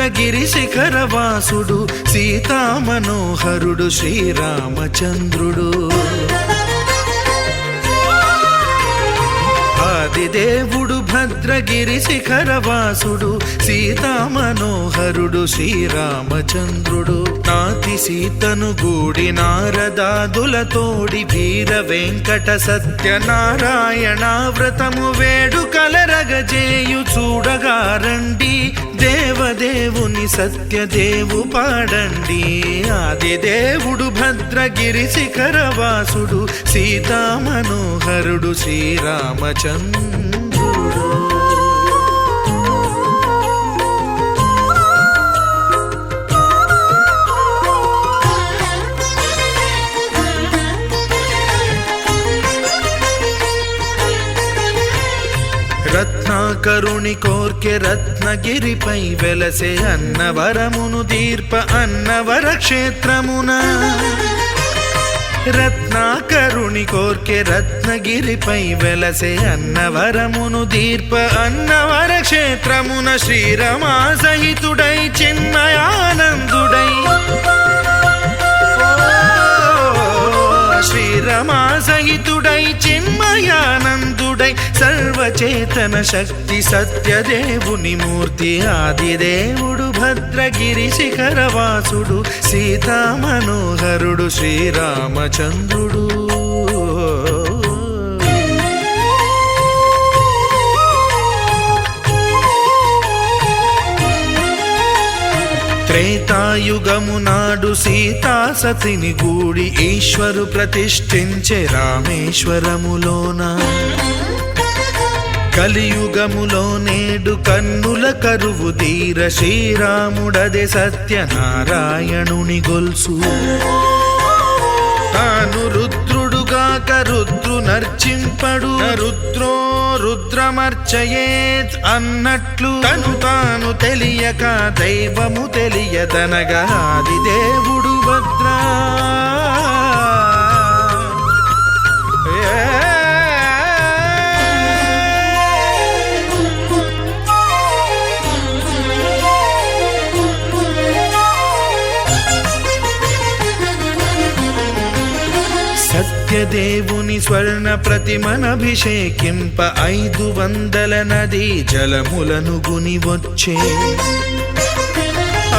భద్రగిరి శిఖరవాసుడు సీతామనోహరుడు శ్రీరామచంద్రుడు. ఆదిదేవుడు భద్రగిరి శిఖరవాసుడు సీతామనోహరుడు శ్రీరామచంద్రుడు. నాతి సీతను గూడి నారదాదులతోడి వీర వెంకట సత్యనారాయణ వ్రతము వేడుకలరగజేయు చూడగారండి. దేవదేవుని సత్యదేవు పాడండి. ఆదిదేవుడు భద్రగిరి శిఖరవాసుడు సీతామనోహరుడు శ్రీరామచంద్రుడు. రత్నాకరుని కోర్కె రత్నగిరిపై వెలసే అన్నవరమును దీర్ప అన్నవర క్షేత్రమున. రత్నాకరుని కోర్కె రత్నగిరిపై వెలసే అన్నవరమును దీర్ప అన్నవర క్షేత్రమున. శ్రీరమా సహితుడై చిన్మయానందుడై శ్రీరమా సహితుడై చిన్మయానందుడై సర్వచేతన శక్తి సత్యదేవుని మూర్తి. ఆదిదేవుడు భద్రగిరి శిఖరవాసుడు సీతామనోహరుడు శ్రీరామచంద్రుడు. త్రేతాయుగము నాడు సీతా సతిని గూడి ఈశ్వరు ప్రతిష్ఠించే రామేశ్వరములోన. కలియుగములో నేడు కన్నుల కరువు తీర శ్రీరాముడదే సత్యనారాయణుని గొల్సు. తాను రుద్రుడుగాక రుద్రు నర్చింపడు రుద్రో రుద్రమర్చయేత్ అన్నట్లు తను తాను తెలియక దైవము తెలియదనగా ఆదిదేవుడు భద్రా. సత్యదేవుని స్వర్ణ ప్రతిమనభిషేకింప 500 నదీ జలములను గుని వచ్చే.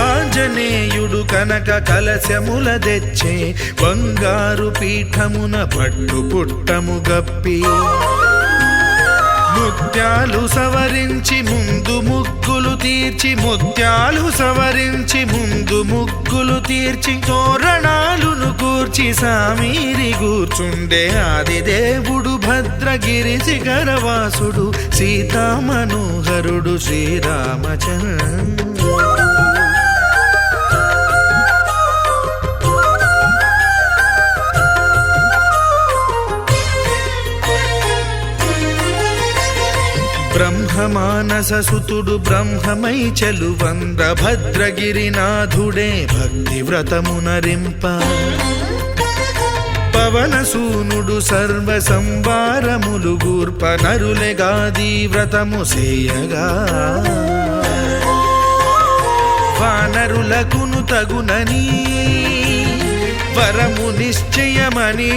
ఆంజనేయుడు కనక కలశముల తెచ్చే బంగారు పీఠమున పట్టు పుట్టము గప్పి. ముత్యాలు సవరించి ముందు ముగ్గులు తీర్చి ముత్యాలు సవరించి ముందు ముగ్గులు తీర్చి తోరణాలును కూర్చి సామీరి కూర్చుండే. ఆదిదేవుడు భద్రగిరి శిఖరవాసుడు సీతామనోహరుడు శ్రీరామచంద్రుడు. బ్రహ్మమానస సుతుడు బ్రహ్మమై చెలువంద భద్రగిరినాథుడే భక్తి వ్రతమునరింప. పవనసూనుడు సర్వ సంవారములు గూర్ప నరులెగాది వ్రతము సేయగా. వానరులకును తగునని వరము నిశ్చయమని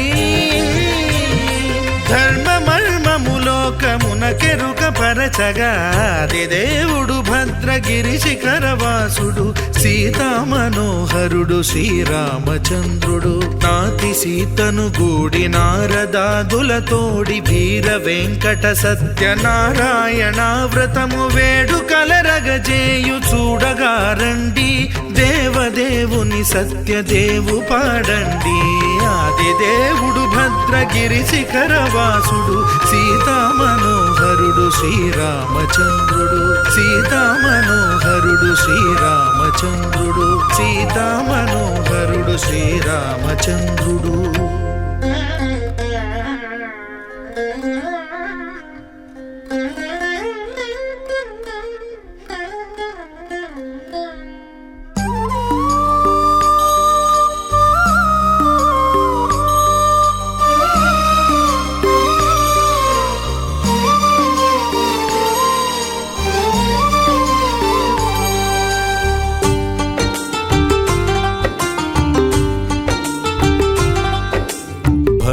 ధర్మమర్మములోకమున కెరుక పరచగా. ఆదిదేవుడు భద్రగిరి శిఖరవాసుడు సీతామనోహరుడు శ్రీరామచంద్రుడు. నాతి సీతను గూడి నారదాదులతోడి వీర వెంకట సత్యనారాయణ వ్రతము వేడుకలరగజేయు చూడగారండి. దేవదేవుని సత్యదేవు పాడండి. ఆదిదేవుడు భద్రగిరి శిఖరవాసుడు సీతామనోహరుడు శ్రీరామచంద్రుడు. సీతామనోహరుడు శ్రీరామచంద్రుడు. సీతామనోహరుడు శ్రీరామచంద్రుడు.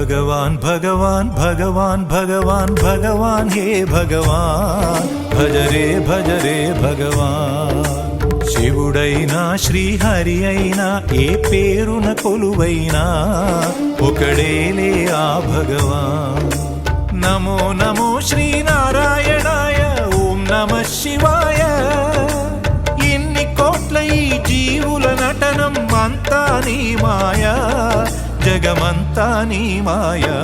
భగవాన్ భగవాన్ భగవాన్ భగవాన్ భగవాన్ హే భగవాన్ భజరే భజరే భగవాన్ శివుడైనా శ్రీహరి అయినా ఏ పేరున కొలువైనా ఒకడేలే ఆ భగవాన్ నమో నమో శ్రీనారాయణాయ ఓం నమః శివాయ ఇన్ని కోట్ల ఈ జీవుల నటనం అంతా నీ మాయా జగమంతా నీ మాయా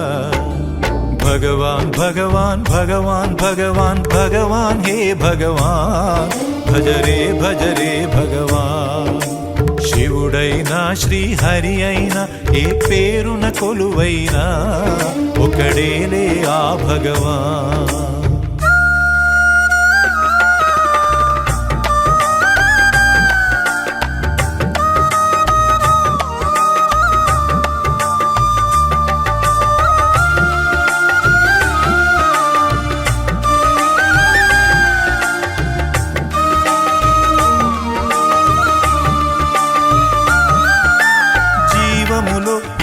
భగవాన్ భగవాన్ భగవాన్ భగవాన్ భగవాన్ హే భగవాన్ భజరే భజరే భగవాన్ శివుడైనా శ్రీహరి అయినా ఏ పేరున కొలువైనా ఒకడేలే ఆ భగవాన్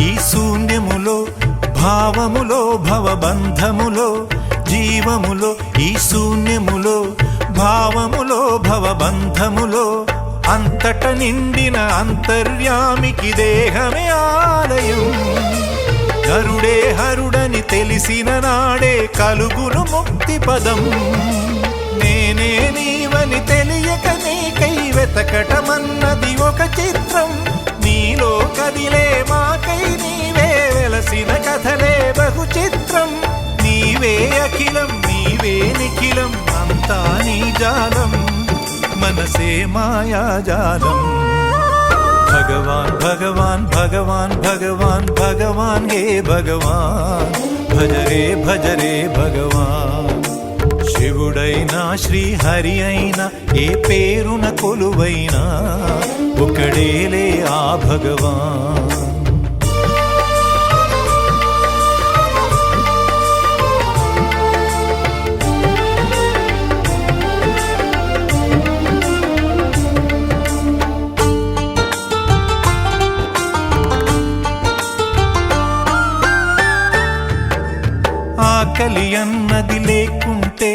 ఈ శూన్యములో భావములో భవబంధములో జీవములో ఈ శూన్యములో భావములో భవబంధములో అంతట నిండిన అంతర్యామికి దేహమే ఆలయం హరుడే హరుడని తెలిసిన నాడే కలుగును ముక్తి పదం నేనే నీవని తెలియక నీకై వెతకటమన్నది ఒక చిత్రం నీలో కదిలే మాకై నీవే వెలసిన కథలే బహు చిత్రం నీవే అఖిలం నీవే నిఖిలం అంతా నీ జాలం మనసే మాయాజాలం భగవాన్ భగవాన్ భగవాన్ భగవాన్ భగవాన్ హే భగవాన్ భజరే భజరే భగవాన్ శివుడైనా శ్రీహరి అయినా ఏ పేరున కొలువైనా ఒకడేలే ఆ భగవాన్ ఆకలి అన్నది లేకుంటే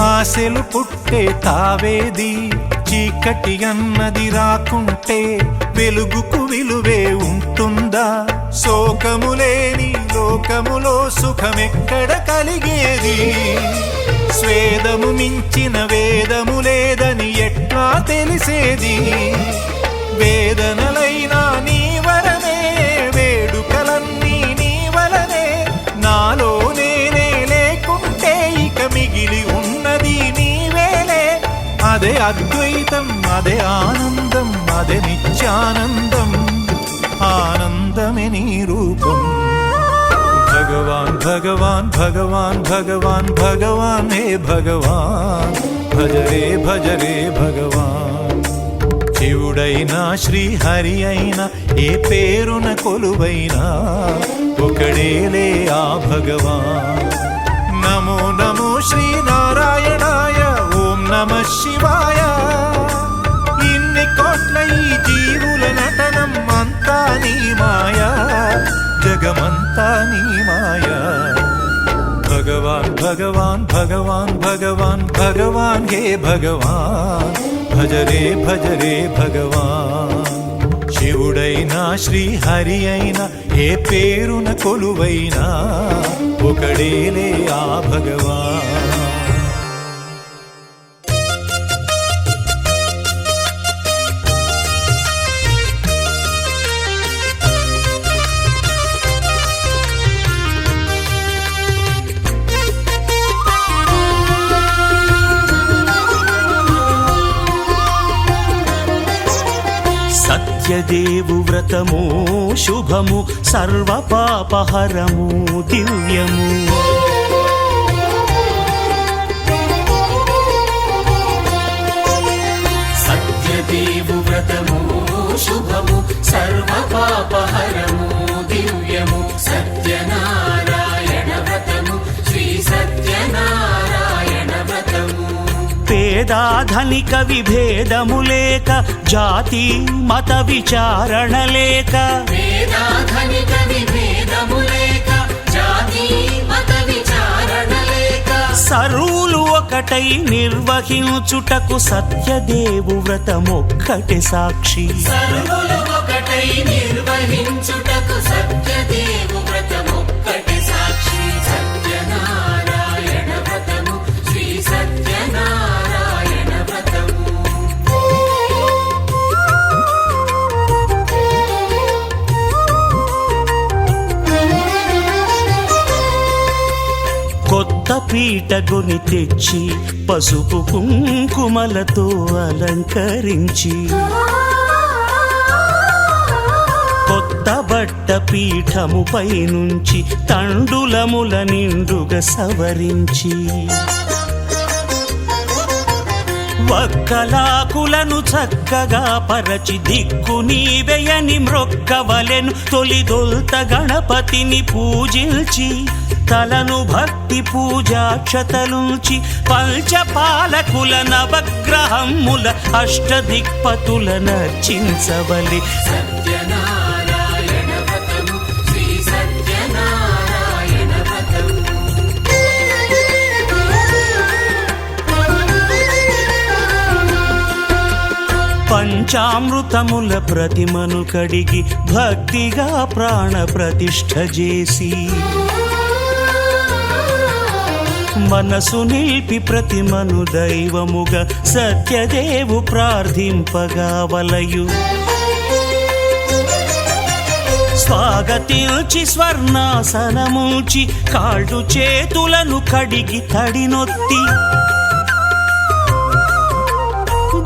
ఆశలు పుట్టే తావేది చీకటి అన్నది రాకుంటే వెలుగుకు విలువే ఉంటుందా శోకము లేని లోకములో సుఖమెక్కడ కలిగేది స్వేదము మించిన వేదము లేదని ఎట్లా తెలిసేది వేదనలైనా నీ వరమే వేడుకలన్నీ నీ వలనే నాలో నేనే లేకుంటే ఇక మిగిలి ఉన్నది నీవేలే అదే అద్వైతం అదే ఆనందం అదే నిత్యానందం ఆనందమే నీ రూపం భగవాన్ భగవాన్ భగవాన్ భగవాన్ భగవాన్ హే భగవాన్ భజరే భజరే భగవాన్ శివుడైనా శ్రీహరి అయినా ఏ పేరున కొలువైనా ఒకడేలే ఆ భగవాన్ నమో నమో శ్రీనారాయణాయ ఓం నమః శివాయ ఇన్ని కోట్ల ఈ జీవుల నటనం అంతా నీ మాయా జగమంతా నీ మాయా భగవాన్ భగవాన్ భగవాన్ భగవాన్ భగవాన్ హే భగవాన్ భజరే భజరే భగవాన్ శివుడైనా శ్రీహరి అయినా ఏ పేరున కొలువైనా ఒకడేలే ఆ భగవాన్ సత్యదేవు వ్రతము శుభము సర్వ పాపహరము దివ్యము సత్యదేవు వ్రతము శుభము సర్వ పాపహరము దివ్యము సత్యనారాయణ వ్రతము శ్రీ సత్యనారాయణ వ్రతము పేదాధనిక విభేదము లేక జాతి మత విచారణ లేక వేదాధనిక విభేదము లేక సర్వులు ఒకటై నిర్వహించుటకు సత్యదేవు వ్రతమొక్కటి సాక్షి. సర్వులు ఒకటై నిర్వహించుటకు సత్యదేవు వ్రతమొక్కటి సాక్షి. సత్యనారాయణ వ్రతము శ్రీ సత్యనారాయణ వ్రతము. కొత్త పీటగుని తెచ్చి పసుపు కుంకుమలతో అలంకరించి కొత్త బట్ట పీఠముపై నుంచి తండులముల నిండుగా సవరించి వక్కలాకులను చక్కగా పరచి దిక్కు నీవెయని మ్రొక్కవలెను. తొలిదొల్త గణపతిని పూజించి తలను భక్తి పూజాక్షతలుంచి పంచపాలకుల నవగ్రహముల అష్టదిక్పతుల నర్చించవలె. సత్యనారాయణ వ్రతము శ్రీ సత్యనారాయణ వ్రతము. పంచామృతముల ప్రతిమను కడిగి భక్తిగా ప్రాణ ప్రతిష్ఠ చేసి మనసు నిలిపి ప్రతిమను దైవముగా సత్యదేవు ప్రార్థింపగా వలయు. స్వాగతించి స్వర్ణాసనముంచి కాళ్ళు చేతులను కడిగి తడినొత్తి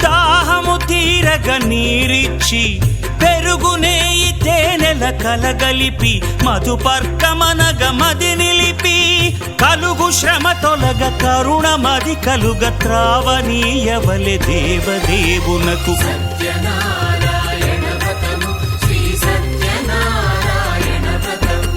దాహము తీరగ నీరిచ్చి పెరుగు నేయి తేనెల కలగలిపి మధుపర్కమనగ మది నిలిపి కలుగు శ్రమ తొలగ కరుణ మది కలుగ త్రావనీయవలె దేవదేవునకు. సత్యనారాయణ వ్రతము శ్రీ సత్యనారాయణ వ్రతము.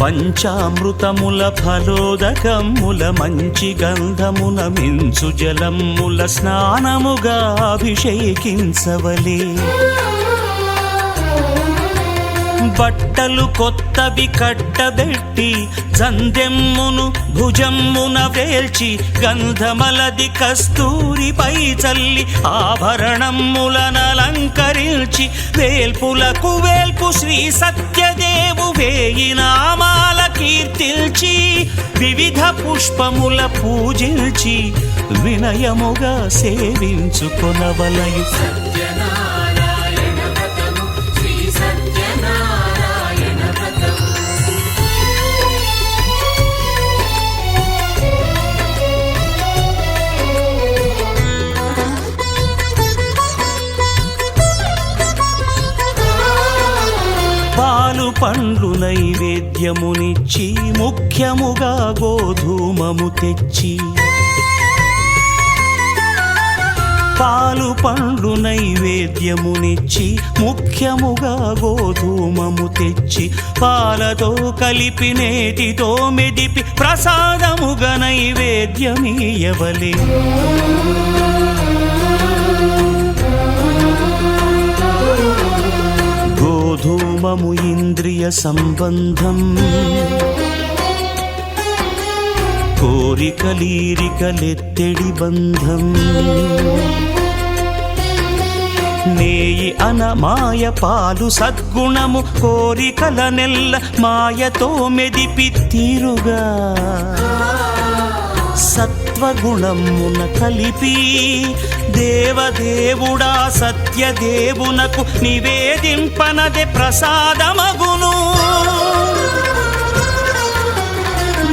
పంచామృతముల ఫలోదకముల మంచి గంధమున మించు జలముల స్నానముగా అభిషేకించవలే. బట్టలు కొత్తవి కట్టబెట్టి జందెమ్మును భుజమ్మున వేల్చి గంధమలది కస్తూరిపై చల్లి ఆభరణములనలంకరించి వేల్పులకు వేల్పు శ్రీ సత్యదేవు వేయి నామాల కీర్తిల్చి వివిధ పుష్పముల పూజించి వినయముగా సేవించుకొనవలయు. సత్యనారాయణ వ్రతము శ్రీ సత్యనారాయణ వ్రతము. పాలు పండ్లు నైవేద్యమునిచ్చి ముఖ్యముగా గోధూమము తెచ్చి పాలు పండ్లు నైవేద్యమునిచ్చి ముఖ్యముగా గోధూమము తెచ్చి పాలతో కలిపి నేతితో మెదిపి ప్రసాదముగా నైవేద్యమీయవలే. గోధూమము ఇంద్రియ సంబంధం కోరికలీరికలెత్తెడి బంధం నేయి అనమాయ పాలు సద్గుణము కోరికల నెల్ల మాయతో మెదిపి తీరుగా సత్వగుణమున కలిపి దేవదేవుడా సత్యదేవునకు నివేదింపనదే ప్రసాదమగును.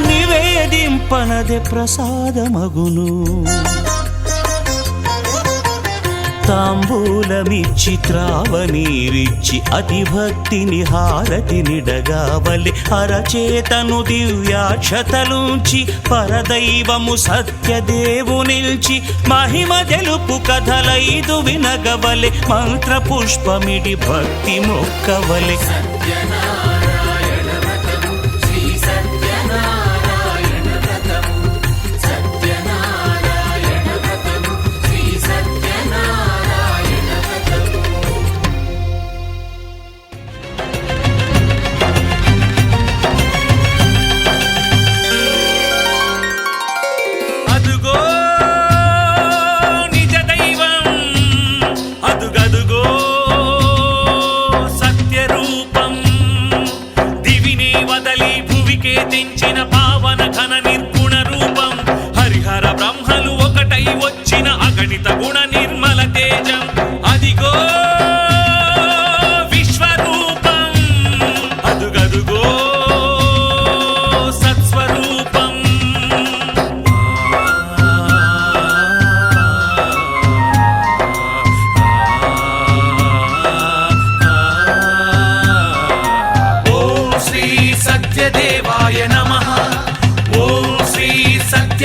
నివేదింపనదే ప్రసాదమగును. తాంబూలమిచ్చి త్రావనీరిచ్చి అతి భక్తిని హారతినిడగావలి అరచేతను దివ్యాక్షతలుంచి పరదైవము సత్యదేవు నిల్చి మహిమ తెలుపు కథలైదు వినగవలె మంత్ర పుష్పమిడి భక్తి మొక్కవలె. సత్యనారాయణ వ్రతము శ్రీ సత్యనారాయణ వ్రతము. సత్యనారాయణ వ్రతము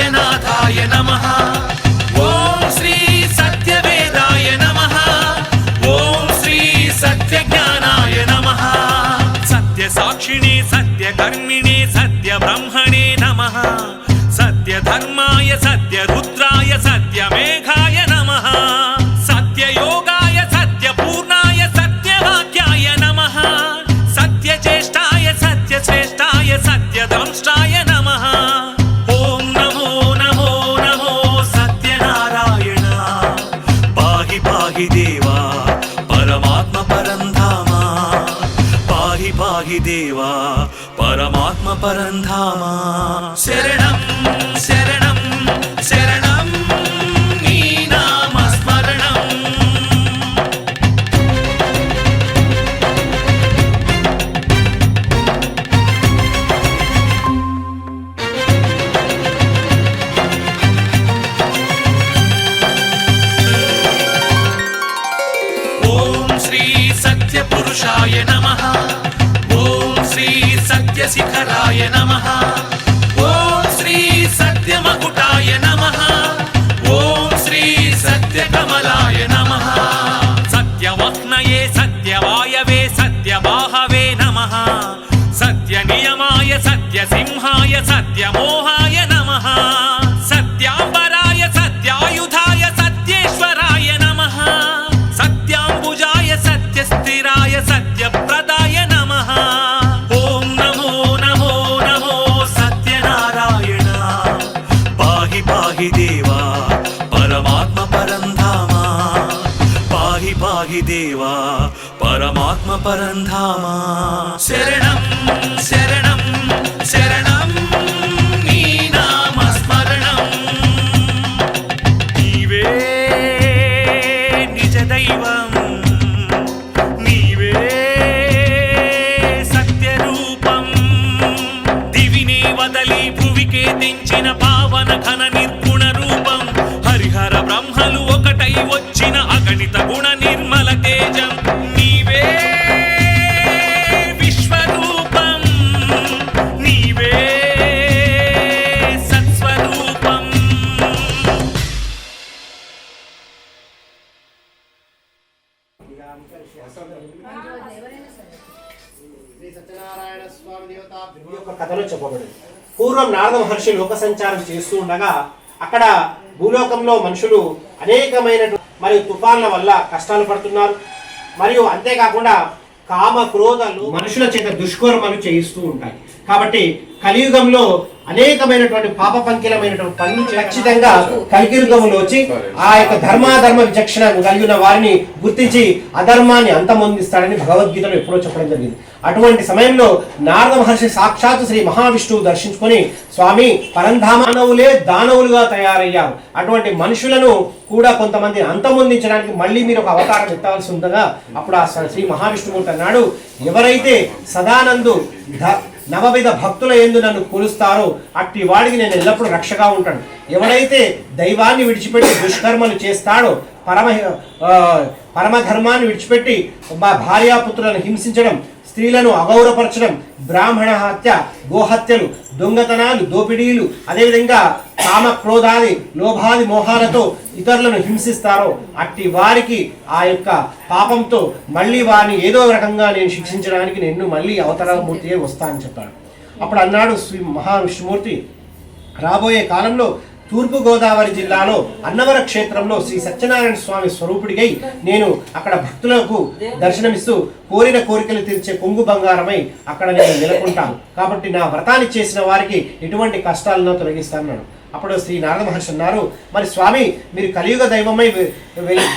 సత్యనాథాయ నమః ఓం శ్రీ సత్యవేదాయ నమః ఓం శ్రీ సత్యజ్ఞానాయ నమః సత్యసాక్షిణే సత్యకర్మిణే సత్యబ్రహ్మణే నమః సత్యధర్మాయ సత్యరుద్రాయ సత్యమేఘాయ నమః సత్యయోగాయ సత్యపూర్ణాయ సత్యవాక్యాయ నమః సత్యజ్యేష్ఠాయ సత్యశ్రేష్ఠాయ సత్యదంష్టాయ నమః ఓం నమో నమో నమో సత్యనారాయణ పాహి పాహి దేవా పరమాత్మ పరంధామ పాహి పాహి దేవా పరమాత్మ పరంధామ శరణం శరణం శరణం నీ నామస్మరణం ఓం శ్రీ సత్యపురుషాయ నమః ఓం శ్రీ సత్యశిఖరాయ నమః ఓం శ్రీ సత్యమకుటాయ నమః ఓం శ్రీ సత్యకమలాయ నమః సత్యవహ్నయే సత్యవాయవే సత్యబాహవే నమః సత్యనియమాయ సత్యసింహాయ సత్యమోహాయ నమః సత్యాంబరాయ సత్యాయుధాయ సత్యేశ్వరాయ నమః సత్యాంబుజాయ సత్యస్థిరాయ సత్యప్రదాయ నమః ఓం నమో నమో నమో సత్యనారాయణ పాహి పాహి దేవా పరమాత్మ పరంధామ పాహి పాహి దేవా పరమాత్మ పరంధామ శరణం శరణం శరణం నీ నామస్మరణం నీవే నిజ దైవం నీవే సత్యరూపం దివినే వదలి భువికే తెంచిన పావన ఘన నిర్గుణ రూపం హరిహర బ్రహ్మలు ఒకటై వచ్చిన అగణిత గుణ నిర్మల తేజం నీవే విశ్వరూపం నీవే సత్స్వరూపం శ్రీ సత్యనారాయణ స్వామి దేవతాభ్యుడి యొక్క కథలో చెప్పబడింది. పూర్వం నారద మహర్షి లోక సంచారం చేస్తూ ఉండగా అక్కడ భూలోకంలో మనుషులు అనేకమైన మరియు తుఫాన్ల వల్ల కష్టాలు పడుతున్నారు. మరియు అంతేకాకుండా కామ క్రోధాలు మనుషుల చేత దుష్కర్మలు చేయిస్తూ ఉంటాయి. కాబట్టి కలియుగంలో అనేకమైనటువంటి పాప పంకిలమైనటువంటి పనులు ఖచ్చితంగా కలియుగంలో వచ్చి ఆ యొక్క ధర్మాధర్మ విచక్షణ కలిగిన వారిని గుర్తించి అధర్మాన్ని అంతమొందిస్తాడని భగవద్గీతలో ఎప్పుడో చెప్పడం జరిగింది. అటువంటి సమయంలో నారద మహర్షి సాక్షాత్ శ్రీ మహావిష్ణువు దర్శించుకొని స్వామి పరంధామానవులే దానవులుగా తయారయ్యారు, అటువంటి మనుషులను కూడా కొంతమంది అంతమొందించడానికి మళ్ళీ మీరు ఒక అవతారం ఎత్తవలసి ఉందగా అప్పుడు ఆ శ్రీ మహావిష్ణుమూర్తి అన్నాడు, ఎవరైతే సదానందు నవవిధ భక్తుల యందు నన్ను కొలుస్తారో అట్టి వాడికి నేను ఎల్లప్పుడూ రక్షగా ఉంటాను. ఎవడైతే దైవాన్ని విడిచిపెట్టి దుష్కర్మలు చేస్తాడో పరమధర్మాన్ని విడిచిపెట్టి భార్యాపుత్రులను హింసించడం, స్త్రీలను అగౌరవపరచడం, బ్రాహ్మణ హత్య, గోహత్యలు, దొంగతనాలు, దోపిడీలు, అదేవిధంగా కామ క్రోధాది లోభాది మోహాలతో ఇతరులను హింసిస్తారో అట్టి వారికి ఆ యొక్క పాపంతో మళ్ళీ వారిని ఏదో రకంగా నేను శిక్షించడానికి నేను మళ్ళీ అవతారమూర్తియే వస్తానని చెప్పాడు. అప్పుడు అన్నాడు శ్రీ మహావిష్ణుమూర్తి, రాబోయే కాలంలో తూర్పుగోదావరి జిల్లాలో అన్నవర క్షేత్రంలో శ్రీ సత్యనారాయణ స్వామి స్వరూపుడిగై నేను అక్కడ భక్తులకు దర్శనమిస్తూ కోరిన కోరికలు తీర్చే కొంగు బంగారమై అక్కడ నేను నెలకొంటాను. కాబట్టి నా వ్రతాన్ని చేసిన వారికి ఎటువంటి కష్టాలను తొలగిస్తాను. అప్పుడు శ్రీ నారద మహర్షి అన్నారు, మరి స్వామి మీరు కలియుగ దైవమై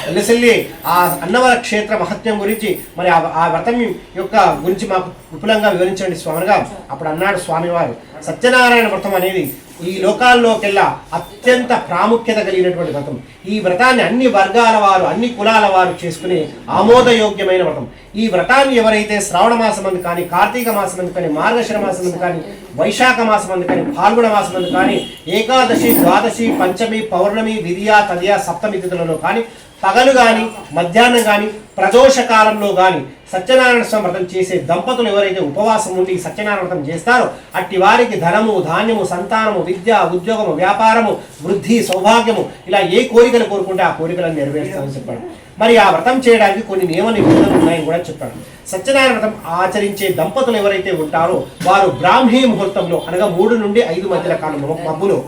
వెలసిల్లి ఆ అన్నవర క్షేత్ర మహత్యం గురించి మరి ఆ వ్రతం యొక్క గురించి మాకు విపులంగా వివరించండి స్వామిగా. అప్పుడు అన్నాడు స్వామివారు, సత్యనారాయణ వ్రతం అనేది ఈ లోకాల్లోకెల్లా అత్యంత ప్రాముఖ్యత కలిగినటువంటి వ్రతం. ఈ వ్రతాన్ని అన్ని వర్గాల వారు అన్ని కులాల వారు చేసుకునే ఆమోదయోగ్యమైన వ్రతం. ఈ వ్రతాన్ని ఎవరైతే శ్రావణ మాసమందు కానీ, కార్తీక మాసమందు కానీ, మార్గశిర మాసమందు కానీ, వైశాఖ మాసమందు కానీ, ఫాల్గుణ మాసమందు కానీ, ఏకాదశి, ద్వాదశి, పంచమి, పౌర్ణమి, విధియ, తదియ, సప్తమి తిథులలో కానీ పగలు కానీ మధ్యాహ్నం కానీ ప్రదోష కాలంలో కానీ సత్యనారాయణ స్వామి వ్రతం చేసే దంపతులు ఎవరైతే ఉపవాసం ఉండి సత్యనారాయణ వ్రతం చేస్తారో అట్టి వారికి ధనము, ధాన్యము, సంతానము, విద్య, ఉద్యోగము, వ్యాపారము, వృద్ధి, సౌభాగ్యము ఇలా ఏ కోరికలు కోరుకుంటే ఆ కోరికలను నెరవేరుస్తామని చెప్పాడు. మరి ఆ వ్రతం చేయడానికి కొన్ని నియమ నిబంధనలు ఉన్నాయని కూడా చెప్పాడు. సత్యనారాయణ వ్రతం ఆచరించే దంపతులు ఎవరైతే ఉంటారో వారు బ్రాహ్మీ ముహూర్తంలో అనగా 3 నుండి 5 మధ్యల కాలంలో మబ్బులో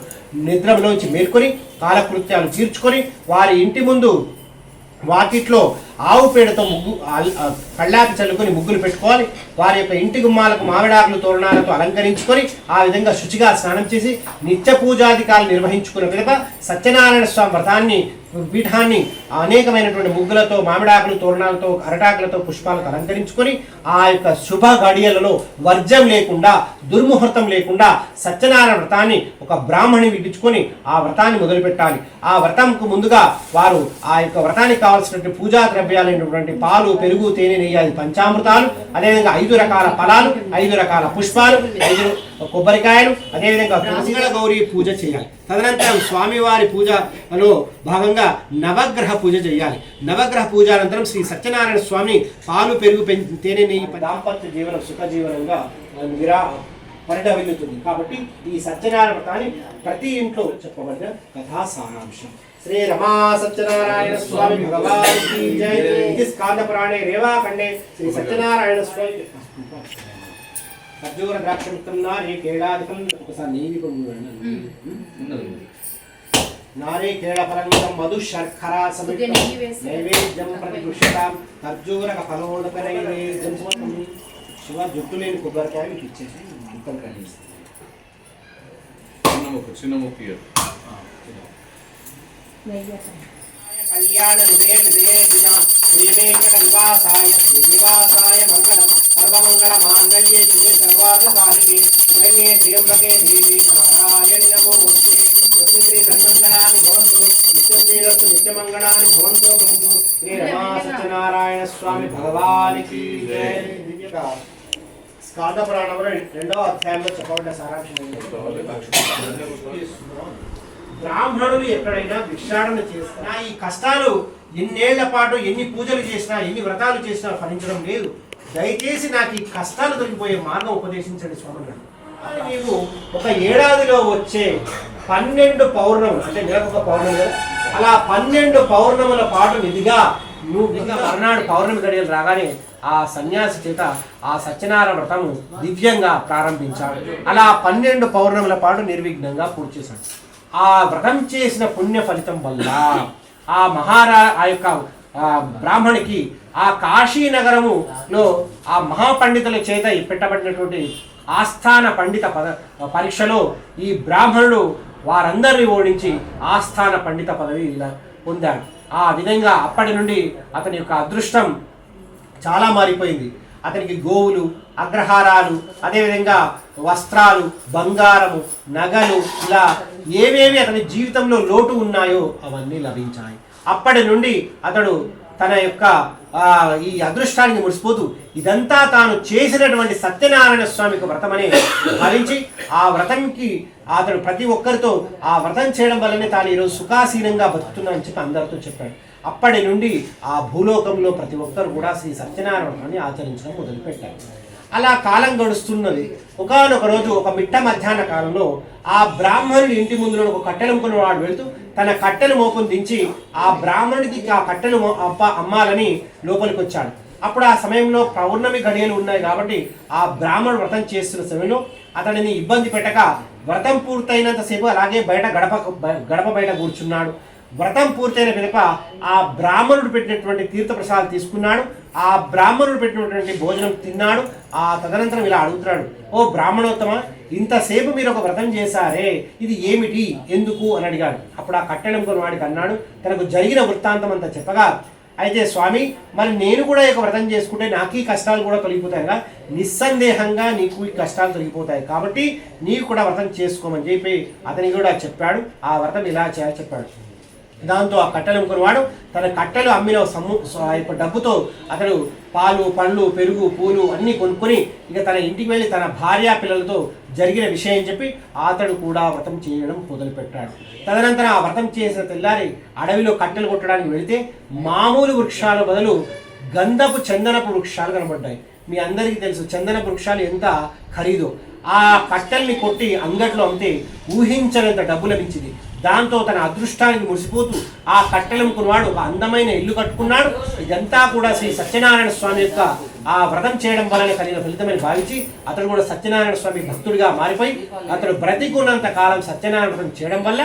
నిద్రలోంచి మేల్కొని కాలకృత్యాలు తీర్చుకొని వారి ఇంటి ముందు వాకిట్లో ఆవు పేడతో కళ్ళాపి చల్లుకొని ముగ్గులు పెట్టుకోవాలి. వారి యొక్క ఇంటి గుమ్మాలకు మామిడాకులు తోరణాలతో అలంకరించుకొని ఆ విధంగా శుచిగా స్నానం చేసి నిత్య పూజాధికారులు నిర్వహించుకున్న పిదప సత్యనారాయణ స్వామి వ్రతాన్ని పీఠాన్ని అనేకమైనటువంటి ముగ్గులతో, మామిడాకులు తోరణాలతో, అరటాకులతో, పుష్పాలతో అలంకరించుకొని ఆ యొక్క శుభ గడియలలో వర్జం లేకుండా, దుర్ముహూర్తం లేకుండా సత్యనారాయణ వ్రతాన్ని ఒక బ్రాహ్మణి విడిచుకొని ఆ వ్రతాన్ని మొదలుపెట్టాలి. ఆ వ్రతంకు ముందుగా వారు ఆ యొక్క వ్రతానికి కావాల్సినటువంటి పూజా ద్రవ్యాలైనటువంటి పాలు, పెరుగు, తేనె, నెయ్యి, అది పంచామృతాలు, అదేవిధంగా 5 రకాల ఫలాలు, 5 రకాల పుష్పాలు, 5 కొబ్బరికాయలు, అదేవిధంగా మంగళ గౌరీ పూజ చేయాలి. తదనంతరం స్వామివారి పూజలో భాగంగా నవగ్రహ పూజ చేయాలి. నవగ్రహ పూజ అనంతరం శ్రీ సత్యనారాయణ స్వామి పాలు, పెరుగు, తేనె, నెయ్యి దాంపత్య జీవనం సుఖ జీవనంగా పరిణమిల్లుతుంది. కాబట్టి ఈ సత్యనారాయణ వ్రతాన్ని ప్రతి ఇంట్లో చెప్పబడిన కథా సారాంశం. శ్రీ రమా సత్యనారాయణ స్వామి భగవాన్ కీ జై. ఇది స్కాంద పురాణే రేవాఖండే శ్రీ సత్యనారాయణ స్వామి ఖర్జూర ద్రాక్షముక్తం నారికేళాదికం ఒకసారి నీవి నారికేళ ఫలంగం మధు శర్కరా సమితం నైవేద్యం ప్రతిగృహ్యతాం ఖర్జూరక ఫలోదక నైవేద్యం. శివ జుట్టు లేని కొబ్బరికాయ మీకు ఇచ్చేసి ముక్కలు కట్టేస్తాం. చిన్న ముక్కు కళ్యాణ శ్రీవేంకట నివాసాయ మంగళం సర్వమంగళ మాంగళ్యే శివే సర్వార్థ సాధికే శరణ్యే త్ర్యంబకే దేవి నారాయణి నమోస్తే. శ్రీ సన్మంగళాని భవంతు నిత్యశ్రీరస్తు నిత్యమంగళాని భవంతు భవంతు. శ్రీ రమా సత్యనారాయణ స్వామి భగవానికి జై. స్కాంద పురాణంలో 2వ అధ్యాయంలో చెప్పబడ్డ సారాంశం బ్రాహ్మణులు ఎక్కడైనా భిక్షాటన చేసినా ఈ కష్టాలు ఎన్నేళ్ల పాటు ఎన్ని పూజలు చేసినా ఎన్ని వ్రతాలు చేసినా ఫలించడం లేదు. దయచేసి నాకు ఈ కష్టాలు తొలగిపోయే మార్గం ఉపదేశించండి స్వామి. నీవు ఒక ఏడాదిలో వచ్చే 12 పౌర్ణములు అంటే నెలకు పౌర్ణమి, అలా 12 పౌర్ణముల పాటు విధిగా నువ్వు మర్నాడు పౌర్ణమి గడియలు రాగానే ఆ సన్యాసి చేత ఆ సత్యనారాయణ వ్రతము దివ్యంగా ప్రారంభించాడు. అలా 12 పౌర్ణముల పాటు నిర్విఘ్నంగా పూర్తి చేశాడు. ఆ వ్రతం చేసిన పుణ్య ఫలితం వల్ల ఆ యొక్క బ్రాహ్మణికి ఆ కాశీ నగరములో ఆ మహాపండితుల చేత పెట్టబడినటువంటి ఆస్థాన పండిత పరీక్షలో ఈ బ్రాహ్మణుడు వారందరినీ ఓడించి ఆస్థాన పండిత పదవి పొందాడు. ఆ విధంగా అప్పటి నుండి అతని యొక్క అదృష్టం చాలా మారిపోయింది. అతనికి గోవులు, అగ్రహారాలు, అదేవిధంగా వస్త్రాలు, బంగారము, నగలు ఇలా ఏవేవి అతని జీవితంలో లోటు ఉన్నాయో అవన్నీ లభించాయి. అప్పటి నుండి అతడు తన యొక్క ఈ అదృష్టానికి ముడిసిపోతూ ఇదంతా తాను చేసినటువంటి సత్యనారాయణ స్వామికి వ్రతమని భావించి ఆ వ్రతంకి అతడు ప్రతి ఒక్కరితో ఆ వ్రతం చేయడం వల్లనే తాను ఈరోజు సుఖాసీనంగా బతుకుతున్నానని చెప్పి అందరితో చెప్పాడు. అప్పటి నుండి ఆ భూలోకంలో ప్రతి ఒక్కరు కూడా శ్రీ సత్యనారాయణ వ్రతాన్ని ఆచరించడం మొదలుపెట్టారు. అలా కాలం గడుస్తున్నది. ఒకానొక రోజు ఒక మిట్ట మధ్యాహ్న కాలంలో ఆ బ్రాహ్మణుడి ఇంటి ముందులో ఒక కట్టెలు వాడు వెళుతూ తన కట్టెలు మోపును దించి ఆ బ్రాహ్మణుడికి ఆ కట్టెలు అమ్మాలని లోపలికి వచ్చాడు. అప్పుడు ఆ సమయంలో పౌర్ణమి గడియలు ఉన్నాయి కాబట్టి ఆ బ్రాహ్మణుడు వ్రతం చేస్తున్న సమయంలో అతడిని ఇబ్బంది పెట్టక వ్రతం పూర్తయినంతసేపు అలాగే గడప బయట కూర్చున్నాడు. వ్రతం పూర్తయిన పిదప ఆ బ్రాహ్మణుడు పెట్టినటువంటి తీర్థప్రసాదాలు తీసుకున్నాడు. ఆ బ్రాహ్మణుడు పెట్టినటువంటి భోజనం తిన్నాడు. ఆ తదనంతరం ఇలా అడుగుతున్నాడు, ఓ బ్రాహ్మణోత్తమ, ఇంతసేపు మీరు ఒక వ్రతం చేశారే, ఇది ఏమిటి, ఎందుకు అని అడిగాడు. అప్పుడు ఆ కట్టెలంకొని వాడికి అన్నాడు, తనకు జరిగిన వృత్తాంతం అంతా చెప్పగా, అయితే స్వామి, మరి నేను కూడా ఈ వ్రతం చేసుకుంటే నాకు ఈ కష్టాలు కూడా తొలగిపోతాయిగా, నిస్సందేహంగా నీకు ఈ కష్టాలు తొలగిపోతాయి, కాబట్టి నీకు కూడా వ్రతం చేసుకోమని చెప్పి అతనికి కూడా చెప్పాడు. ఆ వ్రతం ఇలా చేయాలి చెప్పాడు. దాంతో ఆ కట్టెలు అమ్ముకున్నవాడు తన కట్టెలు అమ్మిన ఆ యొక్క డబ్బుతో అతడు పాలు పండ్లు పెరుగు పూలు అన్నీ కొనుక్కొని ఇక తన ఇంటికి వెళ్ళి తన భార్య పిల్లలతో జరిగిన విషయం చెప్పి అతడు కూడా వ్రతం చేయడం మొదలుపెట్టాడు. తదనంతరం ఆ వ్రతం చేసిన తెల్లారి అడవిలో కట్టెలు కొట్టడానికి వెళితే మామూలు వృక్షాల బదులు గంధపు చందనపు వృక్షాలు కనబడ్డాయి. మీ అందరికీ తెలుసు చందనపు వృక్షాలు ఎంత ఖరీదో. ఆ కట్టెల్ని కొట్టి అంగట్లో అమ్మితే ఊహించనంత డబ్బు లభించింది. దాంతో తన అదృష్టానికి మురిసిపోతూ ఆ కట్టెలమ్ముకున్నవాడు ఒక అందమైన ఇల్లు కట్టుకున్నాడు. ఇదంతా కూడా శ్రీ సత్యనారాయణ స్వామి యొక్క ఆ వ్రతం చేయడం వలన కలిగిన ఫలితమని భావించి అతడు కూడా సత్యనారాయణ స్వామి భక్తుడిగా మారిపోయి అతడు బ్రతికున్నంత కాలం సత్యనారాయణ వ్రతం చేయడం వల్ల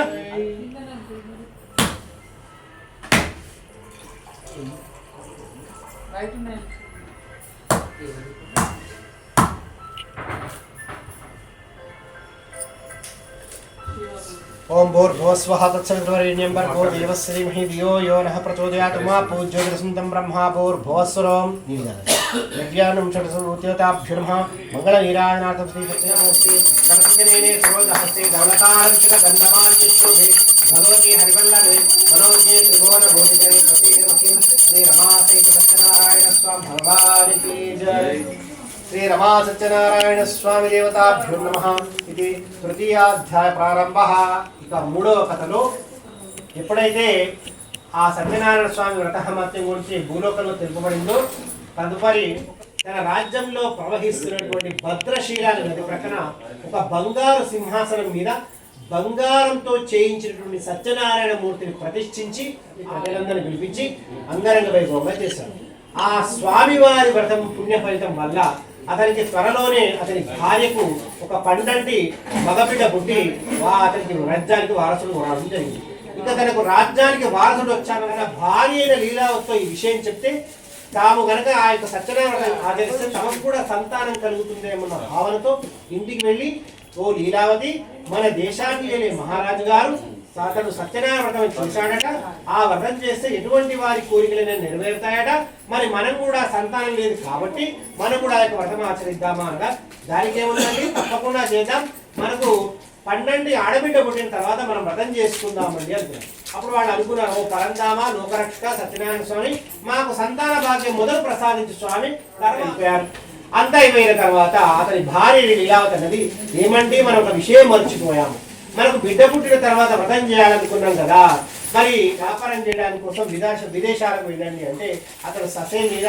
ओम भूर्भुवस्वः तत्सवितुर्वरेण्यं भर्गो देवस्य धीमहि धियो यो नः प्रचोदयात् मा पूज्योतिरसन्तं ब्रह्मा भूर्भुवस्वरं दिव्यानं षट्समूर्तिताभ्यो नमः मङ्गलनीराजनाथं श्रीसत्यनमूर्ति कर्तिकनेने सरोजहस्ते धवलतारं गन्धमाल्यशोभे भगवती हरिवल्लभे मनोज्ञे त्रिभुवनभूषितरे प्रतीकमखिं श्रीरमासहित सत्यनारायण स्वामी भगवान् की जय. శ్రీ రమా సత్యనారాయణ స్వామి దేవతాభ్యో నమః. ఇది తృతీయాధ్యాయ ప్రారంభ. ఇక మూడవ కథలో ఎప్పుడైతే ఆ సత్యనారాయణ స్వామి వ్రతమహత్యం గురించి భూలోకంలో తెలుపబడిందో తదుపరి తన రాజ్యంలో ప్రవహిస్తున్నటువంటి భద్రశీలాల నది ప్రక్కన ఒక బంగారు సింహాసనం మీద బంగారంతో చేయించినటువంటి సత్యనారాయణ మూర్తిని ప్రతిష్ఠించి ప్రజలందరినీ పిలిపించి అంగరంగ వైభవంగా చేశారు. ఆ స్వామివారి వ్రతం పుణ్య ఫలితం వల్ల అతనికి త్వరలోనే అతని భార్యకు ఒక పండంటి మగబిడ్డ పుట్టి అతనికి రాజ్యానికి వారసుడు రావడం జరిగింది. ఇంకా తనకు రాజ్యానికి వారసుడు వచ్చానగా భార్య అయిన లీలావతితో ఈ విషయం చెప్తే తాము గనక ఆ యొక్క సత్యనారాయణ ఆచరిస్తే తమకు కూడా సంతానం కలుగుతుందేమన్న భావనతో ఇంటికి వెళ్ళి, ఓ లీలావతి, మన దేశానికి వెళ్ళే మహారాజు గారు అతడు సత్యనారాయణ వ్రతం చేశాడట. ఆ వ్రతం చేస్తే ఎటువంటి వారి కోరికలైనా నెరవేరుతాయట. మరి మనం కూడా సంతానం లేదు కాబట్టి మనం కూడా ఆ యొక్క వ్రతం ఆచరిద్దామా అనగా దానికి ఏముందండి, తప్పకుండా చేద్దాం, మనకు 12 ఆడబిడ్డ పుట్టిన తర్వాత మనం వ్రతం చేసుకుందామండి అంటున్నారు. అప్పుడు వాళ్ళు అనుకున్నారు, ఓ పరంధామ లోకరక్షక సత్యనారాయణ స్వామి, మాకు సంతాన భాగ్యం మొదలు ప్రసాదించు స్వామి. అయిపోయారు. అంతా అయిపోయిన తర్వాత అతని భార్య లీలావతి అన్నది, ఏమండి మనం ఒక విషయం మర్చిపోయాము, మనకు బిడ్డ పుట్టిన తర్వాత వ్రతం చేయాలనుకున్నాం కదా, మరి వ్యాపారం చేయడానికి కోసం విదేశాలకు వెళ్ళండి అంటే అతడు ససే మీద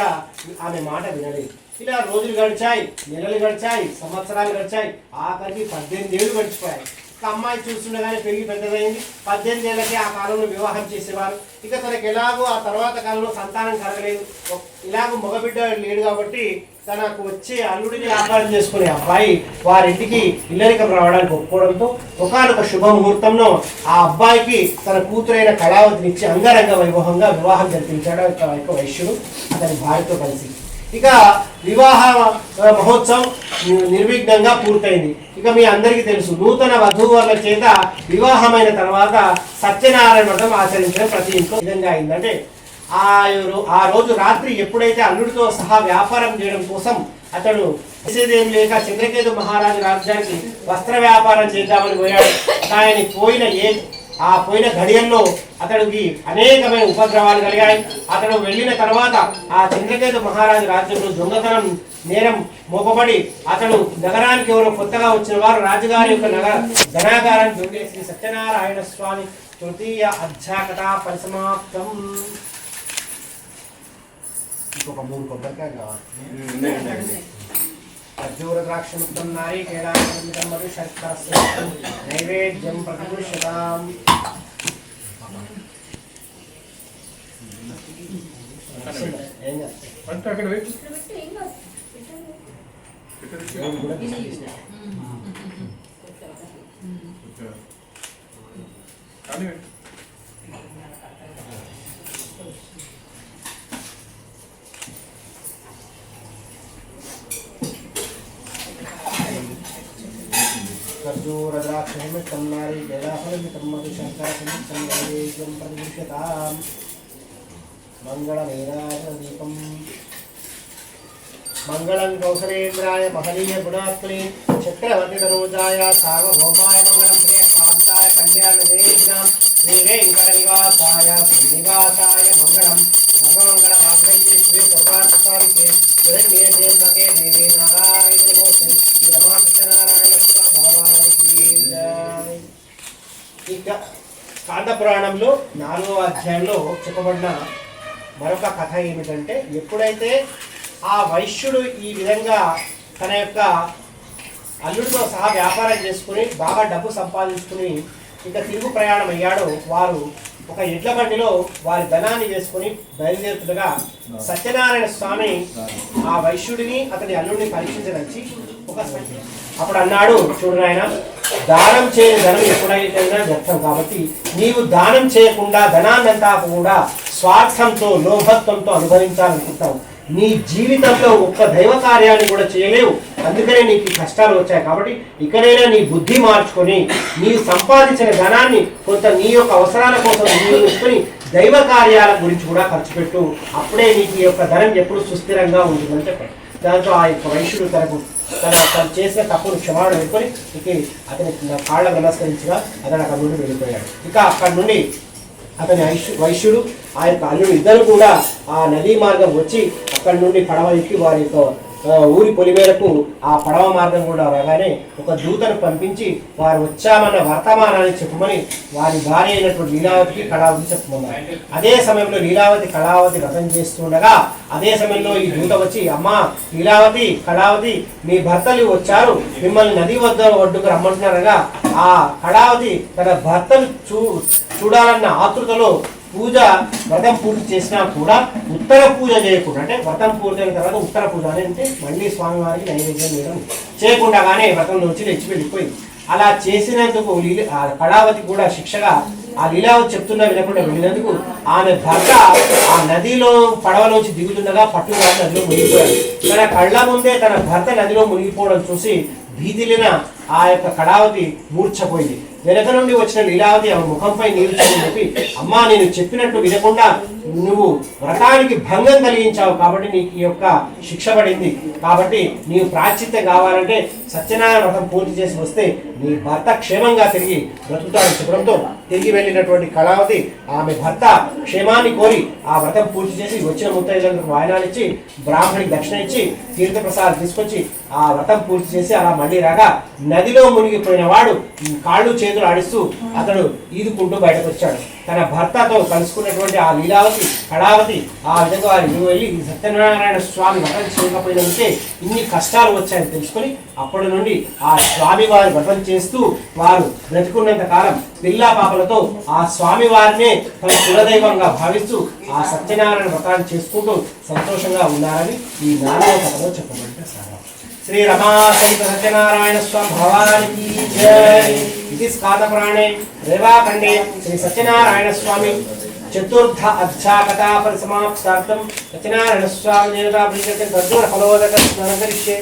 ఆమె మాట వినలేదు. ఇలా రోజులు గడిచాయి, నెలలు గడిచాయి, సంవత్సరాలు గడిచాయి, ఆఖరికి 18 ఏళ్ళు గడిచిపోయాయి. ఒక అమ్మాయి చూస్తుండగానే పెరిగి పెద్దదైంది. 18 ఏళ్ళకి ఆ కాలంలో వివాహం చేసేవారు. ఇక తనకు ఎలాగో ఆ తర్వాత కాలంలో సంతానం కలగలేదు. ఇలాగో మగబిడ్డ లేడు కాబట్టి తనకు వచ్చే అల్లుడిని వ్యాపారం చేసుకునే అబ్బాయి వారింటికి ఇల్లరికం రావడానికి ఒప్పుకోవడంతో ఒకానొక శుభముహూర్తంలో ఆ అబ్బాయికి తన కూతురైన కళావతినిచ్చి అంగరంగ వైభవంగా వివాహం జరిపించాడు యొక్క వైశ్యుడు అతని భార్యతో కలిసి. ఇక వివాహ మహోత్సవం నిర్విఘ్నంగా పూర్తయింది. ఇక మీ అందరికీ తెలుసు, నూతన వధూవరుల చేత వివాహమైన తర్వాత సత్యనారాయణ వ్రతం ఆచరించడం ప్రతి ఇంట్లో విధంగా అయిందంటే ఆ రోజు రాత్రి ఎప్పుడైతే అల్లుడితో సహా వ్యాపారం చేయడం కోసం అతడు చేసేదేం లేక చంద్రకేతు మహారాజు రాజ్యానికి వస్త్ర వ్యాపారం చేద్దామని పోయాడు. ఆయన పోయిన ఘడియల్లో అతడికి అనేకమైన ఉపద్రవాలు కలిగాయి. అతడు వెళ్ళిన తర్వాత ఆ చంద్రకేతు మహారాజు రాజ్యంలో దొంగతనం నేరం మోపబడి అతడు నగరానికి ఎవరో కొత్తగా వచ్చిన వారు రాజుగారి యొక్క ధనాగారాన్ని దొంగేసి సత్యనారాయణ స్వామి తృతీయ అధ్యాకథ పరిసమాప్తం. ఇంకొక 3 కొబ్బరికాయ కావాలి. ఖర్జూర ద్రాక్షముక్తం నారీకేళామితం మధు శర్కరస్య నైవేద్యం ప్రతిపుష్యతాం. ఖర్జూర ద్రాక్షమితం నారీకేళాఫలమితం మధు శర్కరస్య నైవేద్యం ప్రతిపుష్యతాం. మంగళనీరాజనదీపం మంగళం కౌసలేంద్రాయ మహనీయ గుణాత్మనే చక్రవర్తి తనూజాయ సార్వభౌమాయ మంగళం ప్రియ కాంతాయ కళ్యాణ దేవినాం శ్రీ వెంకటనివాసాయ శ్రీనివాసాయ మంగళం సర్వమంగళ మాంగళ్యే శ్రీ సర్వార్థ సాధికే శరణ్యే త్ర్యంబకే దేవి నారాయణి నమోస్తే శ్రీ రమా సత్యనారాయణ స్వామి భగవానికి జై. ఇక స్కాంద పురాణంలో 4వ అధ్యాయంలో చెప్పబడిన మరొక కథ ఏమిటంటే, ఎప్పుడైతే ఆ వైశ్యుడు ఈ విధంగా తన యొక్క అల్లుడితో సహా వ్యాపారం చేసుకుని బాగా డబ్బు సంపాదించుకుని ఇక తిరుగు ప్రయాణం అయ్యాడో, వారు ఒక ఎడ్ల బండిలో వారి ధనాన్ని వేసుకుని బయలుదేరుతుండగా సత్యనారాయణ స్వామి ఆ వైశ్యుడిని అతని అల్లుడిని పరీక్షించదలిచి అప్పుడు అన్నాడు, చూడు నాయన, దానం చేయని ధనం ఎప్పుడైతే వ్యర్థం, కాబట్టి నీవు దానం చేయకుండా ధనాన్నంతా కూడా స్వార్థంతో లోభత్వంతో అనుభవించాలనుకుంటావు. నీ జీవితంలో ఒక్క దైవ కార్యాన్ని కూడా చేయలేవు, అందుకనే నీకు కష్టాలు వచ్చాయి. కాబట్టి ఇక్కడైనా నీ బుద్ధి మార్చుకొని నీవు సంపాదించిన ధనాన్ని కొంత నీ యొక్క అవసరాల కోసం వినియోగించుకొని దైవ కార్యాల గురించి కూడా ఖర్చు పెట్టు, అప్పుడే నీకు ఈ యొక్క ధనం ఎప్పుడు సుస్థిరంగా ఉంటుందని చెప్పాడు. దాంతో ఆ యొక్క వైశ్యుడు తను చేసిన తప్పును క్షమాపణ పెట్టుకొని ఇక అతని కాళ్ళకు నమస్కరించగా అతను అక్కడ నుండి వెళ్ళిపోయాడు. ఇక అక్కడి నుండి అతని వైశ్యుడు ఆ యొక్క అల్లుడు ఇద్దరు కూడా ఆ నదీ మార్గం వచ్చి అక్కడి నుండి పడవ ఎక్కి వారి యొక్క ఊరి పొలిమేరకు ఆ పడవ మార్గం కూడా రాగానే ఒక దూతను పంపించి వారు వచ్చామన్న వర్తమానాన్ని చెప్పమని వారి భార్య అయినటువంటి లీలావతికి కళావతి చెప్పమన్నారు. అదే సమయంలో లీలావతి కళావతి వ్రతం చేస్తుండగా అదే సమయంలో ఈ దూత వచ్చి, అమ్మా లీలావతి, కళావతి, మీ భర్తలు వచ్చారు, మిమ్మల్ని నది ఒడ్డుకు రమ్మంటున్నారగా ఆ కళావతి తన భర్తను చూడాలన్న ఆతృతలో పూజ వ్రతం పూర్తి చేసినా కూడా ఉత్తర పూజ చేయకుండా, అంటే వ్రతం పూర్తయిన తర్వాత ఉత్తర పూజ అంటే మళ్ళీ స్వామివారికి నైవేద్యం చేయడం చేయకుండానే వ్రతం నుంచి లేచి వెళ్ళిపోయింది. అలా చేసినందుకు కళావతి కూడా శిక్షగా ఆ లీలావతి చెప్తున్నా వినకుండా వెళ్ళినందుకు ఆమె భర్త ఆ నదిలో పడవలోంచి దిగుతుండగా పట్టుగా నదిలో మునిగిపోయాడు. తన కళ్ళ ముందే తన భర్త నదిలో మునిగిపోవడం చూసి భీతిలిన ఆ యొక్క కళావతి మూర్ఛపోయింది. వెనక నుండి వచ్చిన లీలావతి ఆమె ముఖంపై నీరు చల్లి చెప్పి, అమ్మా, నేను చెప్పినట్టు వినకుండా నువ్వు వ్రతానికి భంగం కలిగించావు, కాబట్టి నీకు ఈ యొక్క శిక్ష పడింది. కాబట్టి నీవు ప్రాశ్చిత్యం కావాలంటే సత్యనారాయణ వ్రతం పూర్తి చేసి వస్తే నీ భర్త క్షేమంగా తిరిగి బ్రతుకుతాడని చెప్పడంతో తిరిగి వెళ్ళినటువంటి కళావతి ఆమె భర్త క్షేమాన్ని కోరి ఆ వ్రతం పూర్తి చేసి వచ్చిన ముత్తైదులకు వాయనాలు ఇచ్చి బ్రాహ్మణికి దక్షిణ ఇచ్చి తీర్థప్రసాదం తీసుకొచ్చి ఆ వ్రతం పూర్తి చేసి అలా మళ్ళీ రాగా నదిలో మునిగిపోయిన వాడు కాళ్ళు చేతులు ఆడిస్తూ అతడు ఈదుకుంటూ బయటకు వచ్చాడు. తన భర్తతో కలుసుకున్నటువంటి ఆ లీలావతి కళావతి ఆ విధంగా వారి వెళ్ళి సత్యనారాయణ స్వామి వ్రతం చేయకపోయినందుకే ఇన్ని కష్టాలు వచ్చాయని తెలుసుకొని అప్పటి నుండి ఆ స్వామి వారి వ్రతం చేస్తూ వారు బ్రతికున్నంత కాలం పిల్లా పాపలతో ఆ స్వామి వారినే తన కులదైవంగా భావిస్తూ ఆ సత్యనారాయణ వ్రతాన్ని చేసుకుంటూ సంతోషంగా ఉన్నారని ఈ 4వ కథలో చెప్పబడిన సారం. శ్రీ రమా సహిత సత్యనారాయణ స్వామి భగవానికి జై. ఇది స్కాంద పురాణే రేవాఖండే శ్రీ సత్యనారాయణ స్వామి చతుర్థ అధ్యాయ కథా పరిసమాప్తార్థం సత్యనారాయణ స్వామి దేవతా ప్రీత్యర్థం కర్జూర ఫలోదక స్నానం కరిష్యే.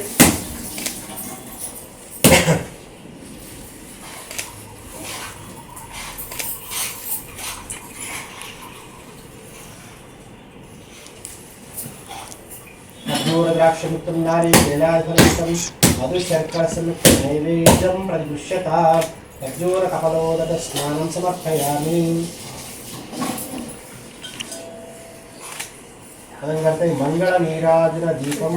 ద్రాక్షముక్తం నారీకేళాఫలితం మధుశర్కరసముక్తం నైవేద్యం ప్రతిపుష్యతాత్ ఖర్జూర కపలోదక స్నానం సమర్పయామి. అదంటే మంగళ నీరాజన దీపం.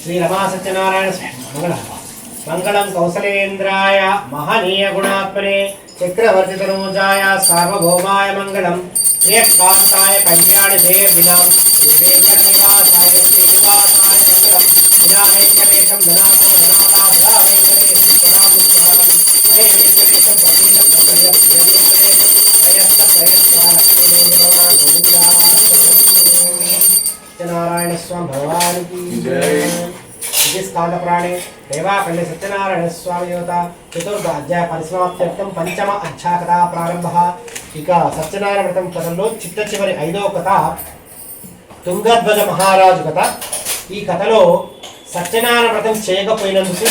శ్రీ రమా సత్యనారాయణ మంగళ మంగళం కౌసలేంద్రాయ మహనీయ గుణాత్మనే చక్రవర్తి తనూజాయ సార్వభౌమాయ మంగళం ప్రియకాంతాయ కళ్యాణి దేవినాం వెంకటనివాసాయ శ్రీనివాసాయ మంగళం వినా వెంకటేశం ధనాథ వెంకటేశం హరే వెంకటేశం సత్యనారాయణ స్వామి భగవానికి ఇది స్కాంద పురాణే రేవాఖండే సత్యనారాయణ స్వామి దేవత చతుర్థ అధ్యాయ పరిసమాప్త్యర్థం 5వ అధ్యాయ కథా ప్రారంభ. ఇక సత్యనారాయణ వ్రతం కథలో చిట్ట చివరి 5వ కథ తుంగధ్వజ మహారాజు కథ. ఈ కథలో సత్యనారాయణ వ్రతం చేయకపోయినందుకు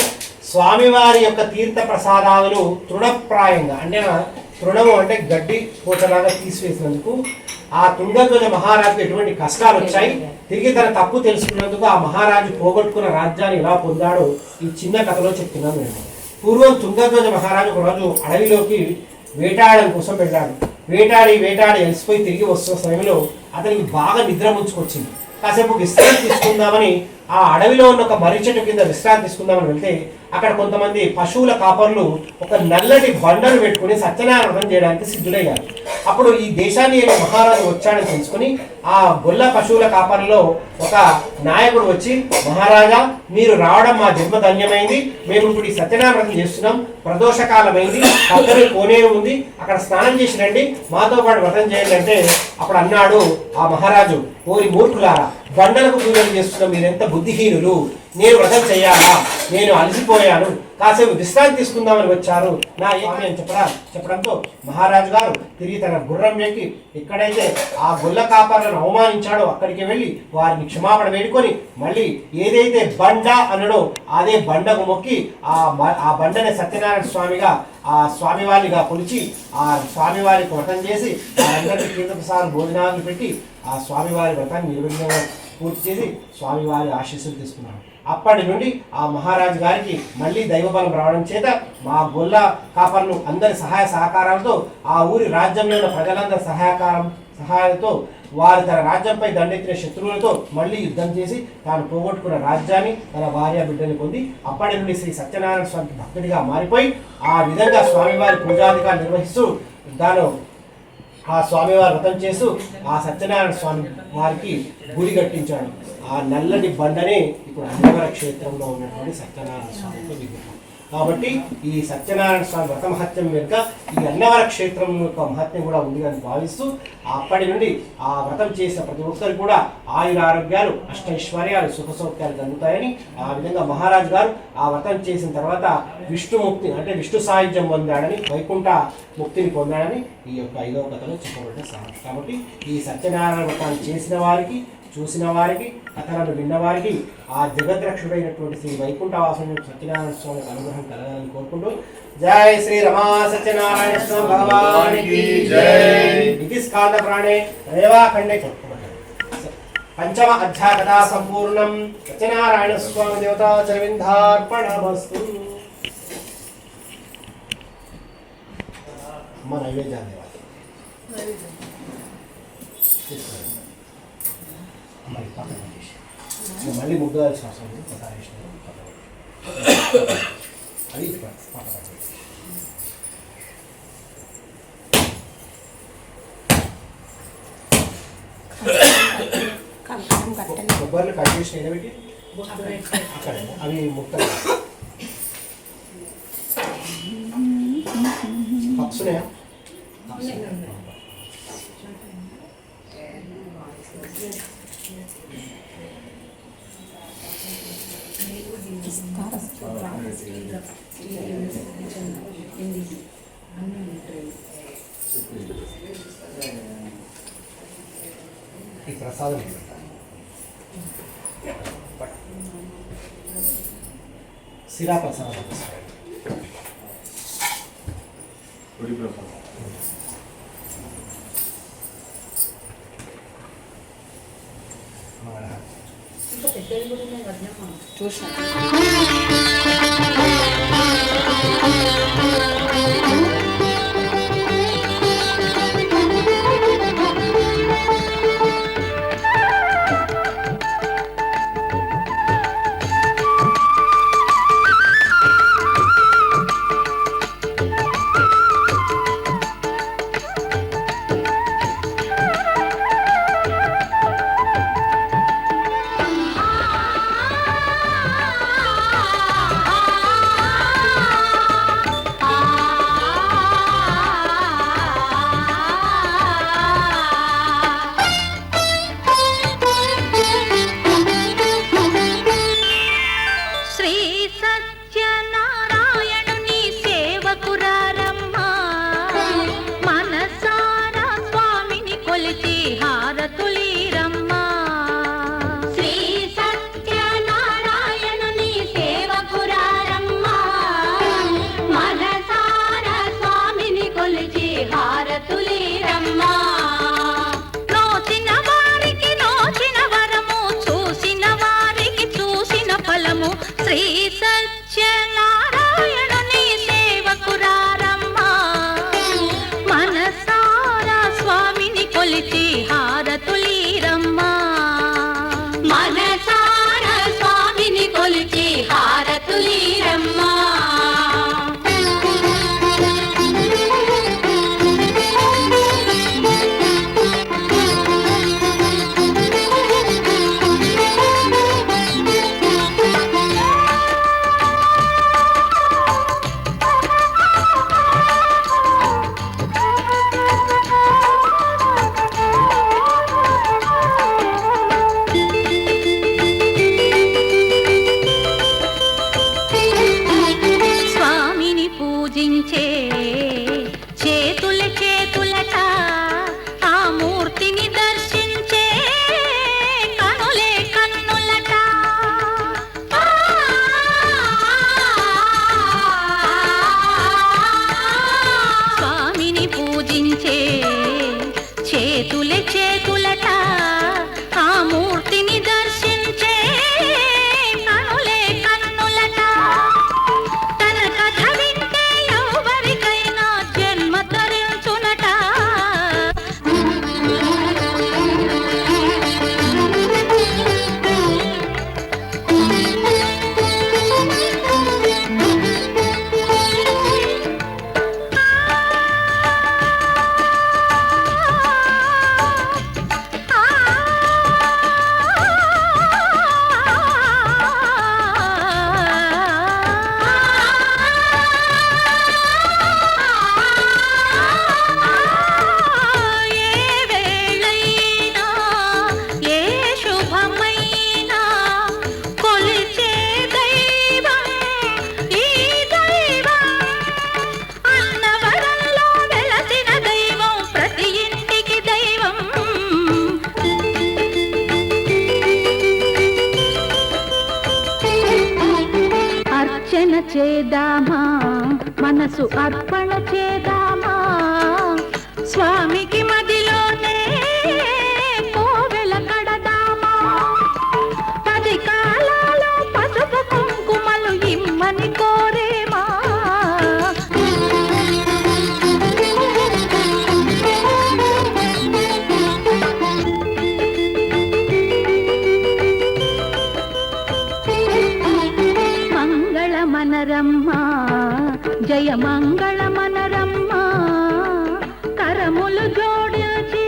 స్వామివారి యొక్క తీర్థ ప్రసాదాలను తృణప్రాయంగా అంటే తృణము అంటే గడ్డి పోచలాగా తీసివేసినందుకు ఆ తుంగధ్వజ మహారాజుకు ఎటువంటి కష్టాలు వచ్చాయి, తిరిగి తన తప్పు తెలుసుకున్నందుకు ఆ మహారాజు పోగొట్టుకున్న రాజ్యాన్ని ఎలా పొందాడో ఈ చిన్న కథలో చెప్తున్నాను నేను. పూర్వం తుంగధ్వజ మహారాజు ఒకరోజు అడవిలోకి వేటాడడం కోసం వెళ్ళాడు. వేటాడి అలసిపోయి తిరిగి వస్తున్న సమయంలో అతనికి బాగా నిద్ర ముంచుకొచ్చింది. కాసేపు విశ్రాంతి తీసుకుందామని ఆ అడవిలో ఉన్న ఒక మర్రి చెట్టు కింద విశ్రాంతి తీసుకుందామని వెళ్తే అక్కడ కొంతమంది పశువుల కాపర్లు ఒక నల్లటి బండను పెట్టుకుని సత్యనారాయణ వ్రతం చేయడానికి సిద్ధులయ్యారు. అప్పుడు ఈ దేశాన్ని మహారాజు వచ్చాడని తెలుసుకుని ఆ గొల్ల పశువుల కాపర్లో ఒక నాయకుడు వచ్చి, మహారాజా మీరు రావడం మా జన్మ ధన్యమైంది, మేము ఇప్పుడు ఈ సత్యనారాయణ వ్రతం చేస్తున్నాం, ప్రదోషకాలమైంది, పక్కనే కోనేరు ఉంది, అక్కడ స్నానం చేసి రండి, మాతో పాటు వ్రతం చేయండి అంటే అప్పుడు అన్నాడు ఆ మహారాజు, ఓరి మూర్ఖులారా, బండలకు పూజలు చేస్తున్న మీరెంత బుద్ధిహీనులు, నేను వ్రతం చేయాలా, నేను అలసిపోయాను, కాసేపు విశ్రాంతి తీసుకుందామని వచ్చారు నా ఏమి అని చెప్పడంతో మహారాజు గారు తిరిగి తన గుర్రం ఎక్కి ఎక్కడైతే ఆ గొల్ల కాపర్లను అవమానించాడో అక్కడికి వెళ్ళి వారిని క్షమాపణ వేడుకొని మళ్ళీ ఏదైతే బండ అన్నడో అదే బండకు మొక్కి ఆ బండని సత్యనారాయణ స్వామిగా ఆ స్వామివారిగా కొలిచి ఆ స్వామివారికి వ్రతం చేసి వారందరికీ తీర్థప్రసాదం భోజనాలు పెట్టి ఆ స్వామివారి వ్రతాన్ని నిర్విఘ్నంగా పూర్తి చేసి స్వామివారి ఆశీస్సులు తీసుకున్నాడు. అప్పటి నుండి ఆ మహారాజు గారికి మళ్ళీ దైవబలం రావడం చేత మా గొల్ల కాపర్లు అందరి సహాయ సహకారాలతో ఆ ఊరి రాజ్యంలో ఉన్న ప్రజలందరి సహాయంతో వారు తన రాజ్యంపై దండెత్తిన శత్రువులతో మళ్ళీ యుద్ధం చేసి తాను పోగొట్టుకున్న రాజ్యాన్ని తన భార్య బిడ్డని పొంది అప్పటి నుండి శ్రీ సత్యనారాయణ స్వామి భక్తుడిగా మారిపోయి ఆ విధంగా స్వామివారి పూజాధికారులు నిర్వహిస్తూ తాను ఆ స్వామివారి వ్రతం చేస్తూ ఆ సత్యనారాయణ స్వామి వారికి గుడి కట్టించాడు. ఆ నల్లటి బండనే ఇప్పుడు అన్నవర క్షేత్రంలో ఉన్నటువంటి సత్యనారాయణ స్వామితో విగ్రహం. కాబట్టి ఈ సత్యనారాయణ స్వామి వ్రత మహత్యం వెనుక ఈ అన్నవర క్షేత్రం యొక్క మహత్యం కూడా ఉంది అని భావిస్తూ అప్పటి నుండి ఆ వ్రతం చేసిన ప్రతి ఒక్కరికి కూడా ఆయురారోగ్యాలు, అష్టైశ్వర్యాలు, సుఖ సౌఖ్యాలు కలుగుతాయని ఆ విధంగా మహారాజు గారు ఆ వ్రతం చేసిన తర్వాత విష్ణుముక్తి అంటే విష్ణు సాయుధ్యం పొందాడని, వైకుంఠ ముక్తిని పొందాడని ఈ యొక్క 5వ కథలో చెప్పబడిన సారం. కాబట్టి ఈ సత్యనారాయణ వ్రతాన్ని చేసిన వారికి, చూసిన వారికి, కథలను విన్నవారికి ఆ జగద్రక్షుడైనటువంటి శ్రీ వైకుంఠవాసుని సత్యనారాయణ స్వామి అనుగ్రహం కలగాలని కోరుకుంటూ జై శ్రీ రమా సత్యనారాయణ స్వామి భగవానికి జై. ఇది స్కాంద ప్రాణే రేవాఖండే పంచమ అధ్యాకథా సంపూర్ణం. సత్యనారాయణ స్వామి దేవతా చరవిందార్పణమస్తు. అమ్మ నైవేద్యాలు మళ్ళీ ముగ్గుదాల్సిన అవసరం లేదు. అది కొబ్బరిని కట్ చేసి నిలబెట్టి అక్కడ అవి ముక్కలు పప్సున్నాయా? ఈ ప్రసాదం సిరా ప్రసాదం చూసిన పూజించే చేతుల చేతులట ఆ మూర్తిని దర్శించే కనులే కన్నులట స్వామిని పూజించే చేతుల చేతులట ఆ మూర్తిని దర్శించే కనులే కన్నులట తన కథ వింటే ఎవరికైనా జన్మ తరించునట ఏ వేళైనా ఏ శుభమైనా కొలిచే దైవం ఈ దైవం అన్నవరంలో వెలసిన దైవం ప్రతి ఇంటికి దైవం అర్చన చేద్దామా మనసు అర్పణ చేద్దామా స్వామికి మదిలోనే కోవెల కడదామా 10 కాలాలో పసుపు కుంకుమలు ఇమ్మని కోరేమా మంగళ మనరమ్మ జయ మంగళ మనరమ్మ కరములు జోడించి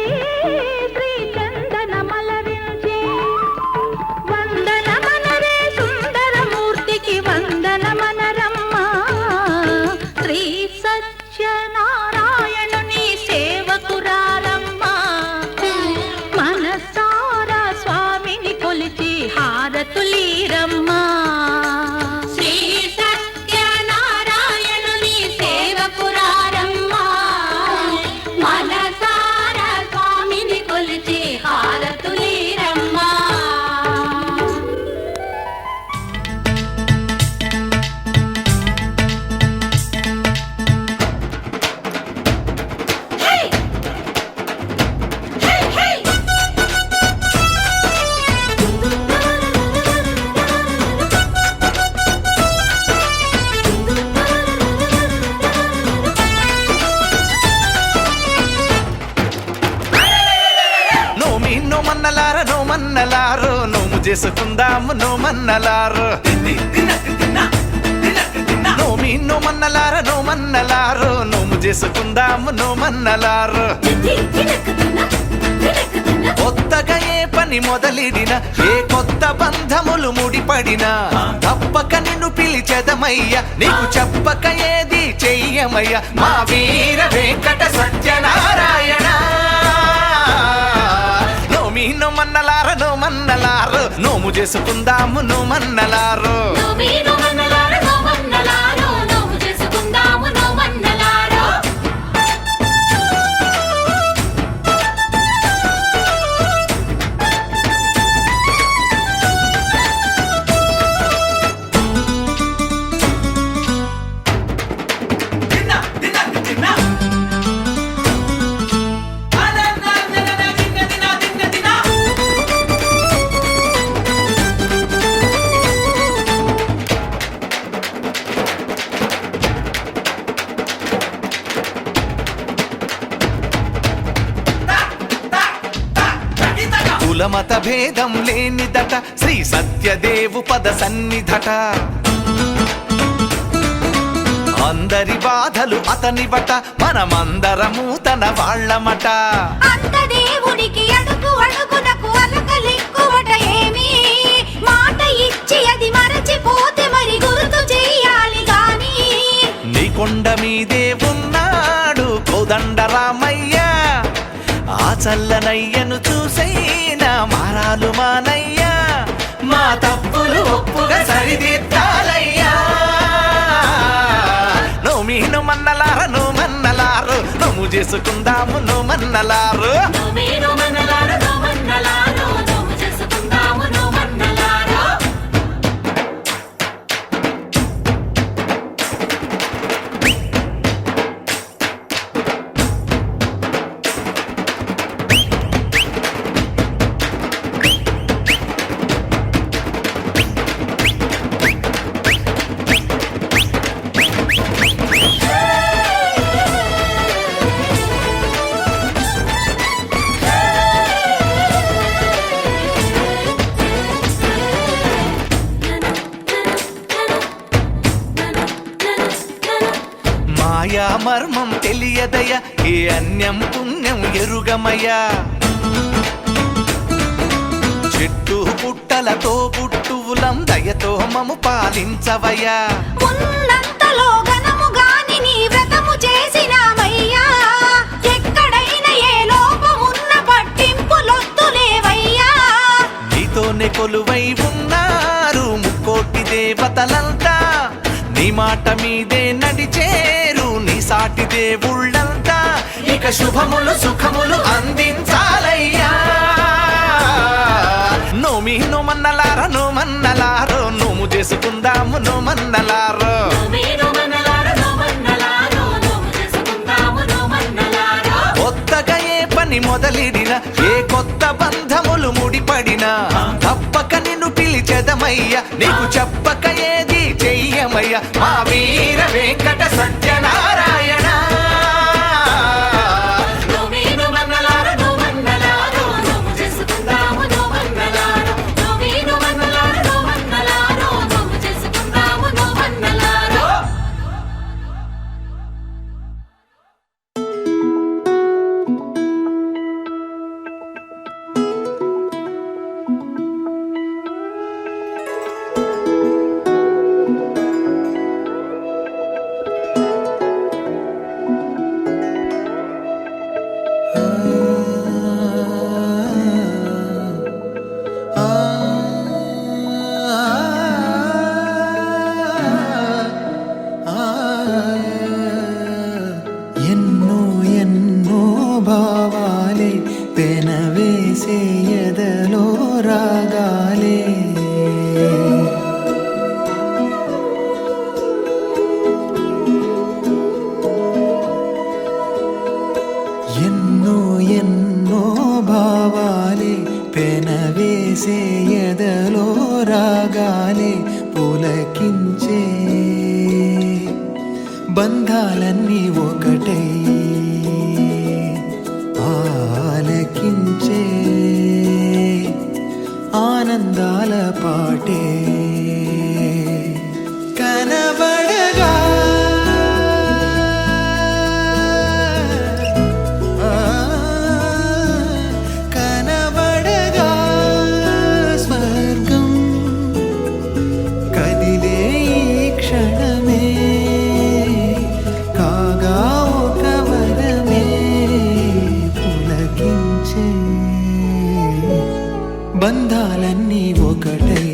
శ్రీ చందన మలరించి వందన మనరే సుందరమూర్తికి వందన మనరమ్మ శ్రీ సత్యనారాయణుని సేవకురారమ్మ మనసారా స్వామిని కొలిచి హారతులీరమ్మా శ్రీ సత్యనారాయణుని సేవకురారమ్మా మనసారా స్వామిని కొలిచి హారతులీరమ్మా నోమన్నలారో నోము చేసుకుందాము నోమన్నలారో నోమన్నలారో నోము చేసుకుందాము నోమన్నలారో కొత్తగా ఏ పని మొదలిడినా ఏ కొత్త బంధములు ముడిపడినా తప్పక నిన్ను పిలిచెదమయ్య నీకు చెప్పక ఏది చెయ్యమయ్య మా వీర వెంకట సత్యనారాయణ నోమన్నలారో నోము చేసుకుందాము నోమన్నలారో కులమత భేదం లేనిదట శ్రీ సత్యదేవు పద సన్నిధట అందరి బాధలు అతనివట మనమందరము తన వాళ్ళమట అంత దేవుడికి అడుగు అడుగునకు అలకలిక్కువట ఏమి మాట ఇచ్చి అది మరచిపోతే మరి గుర్తు చెయ్యాలి గాని నీ కొండ మీదే ఉన్నాడు కోదండరామయ్య ఆ చల్లనయ్యను చూసైనా మారాలు మానయ్యా మా తప్పులు ఒప్పుగా సరిదిద్దాలయ్యా నోమి మన్నలారు నువ్వు మన్నలారు నువ్వు చేసుకుందాము నువ్వు మన్నలారు నువ్వేను మనలారు నో మన్నలారు నువ్వు చేసుకుందాము నో మన్నలారు మాయా మర్మం తెలియదయ ఏ అన్యం పుణ్యం ఎరుగమయ్యా చెట్టు పుట్టలతో పుట్టువులం దయతో మము పాలించవయ్యా ఉన్నంతలో ఘనము గాని నీ వ్రతము చేసినామయ్యా ఎక్కడైనా ఏ లోపమున్న పట్టింపులొద్దులేవయ్యా నీతోనే కొలువై ఉన్నారు ముక్కోటి దేవతలంతా నీ మాట మీదే నడిచేరు నీ సాటి దేవుళ్ళంతా ఇక శుభములు సుఖములు అందించాలయ్యా నోమీను మన్నలారు నువ్వు మన్నలారు నువ్వు చేసుకుందాము నువ్వు మన్నలారు నువ్వేను మనలారు నో మన్నలారు నువ్వు చేసుకుందాము నో మన్నలారు కొత్తగా ఏ పని మొదలిడిన ఏ కొత్త బంధములు ముడిపడినా తప్పక నిన్ను పిలిచెదమయ్యా నీకు చెప్పక ఏది చెయ్యమయ్యా మా వీర వెంకట సత్యనారాయణ నువ్వేను మనలారు నో మన్నలారు నువ్వు చేసుకుందాము నో మన్నలారు నువ్వేను మనలారు నో మన్నలారు నువ్వు చేసుకుందాము నో మన్నలారు ఎన్నో ఎన్నో భావాలే పెనవేసే ఎదలో రాగాలే ఎన్నో ఎన్నో భావాలే పెనవేసే ఎదలో రాగాలే పులకించే బంధాలన్నీ ఒకటై ఆలకించే ఆనందాల పాటే కనబడగా కనబడగా స్వర్గం కదిలే ఈ క్షణమే కాగా ఒక వరమే పులకించే బంధాలన్నీ ఒకటై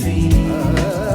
శ్రీ